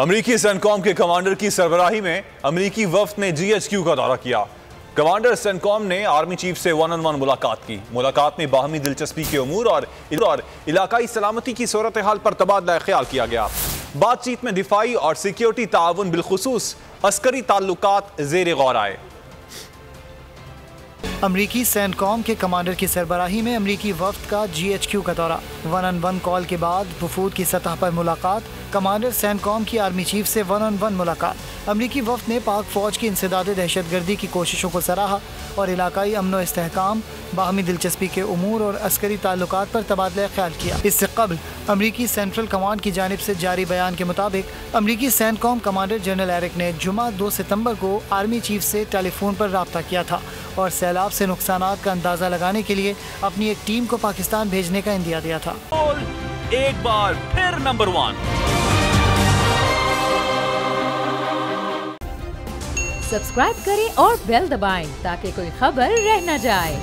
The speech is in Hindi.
अमरीकी सेंटकॉम के कमांडर की सरबराही में अमरीकी वफ्द ने GHQ का दौरा किया। कमांडर सेंटकॉम ने आर्मी चीफ से 1-on-1 मुलाकात की। मुलाकात में बाहमी दिलचस्पी के उमूर और इलाकाई सलामती की सूरत हाल पर तबादला ख्याल किया गया। बातचीत में दिफाई और सिक्योरिटी ताउन बिलखुसूस अस्करी ताल्लुकात ज़ेर गौर आए। अमरीकी सेंटकॉम के कमांडर की सरबराही में अमरीकी वफ्द का GHQ का दौरा। 1-on-1 कॉल के बाद वफूद की सतह पर मुलाकात। कमांडर सेंटकॉम की आर्मी चीफ से 1-on-1 मुलाकात। अमरीकी वफ्द ने पाक फौज की इंसदाद दहशतगर्दी की कोशिशों को सराहा और इलाकाई अमन व इस्तेहकाम, बाहमी दिलचस्पी के उमूर और अस्करी ताल्लुकात पर तबादला ख्याल किया। इससे कबल अमरीकी सेंट्रल कमांड की जानिब से जारी बयान के मुताबिक अमरीकी सेंटकॉम कमांडर जनरल एरिक ने जुमा 2 सितंबर को आर्मी चीफ से टेलीफोन पर रब्ता किया था और सैलाब से नुकसानात का अंदाज़ा लगाने के लिए अपनी एक टीम को पाकिस्तान भेजने का इंदिया दिया था। एक बार फिर नंबर 1 सब्सक्राइब करें और बेल दबाएं ताकि कोई खबर रह न जाए।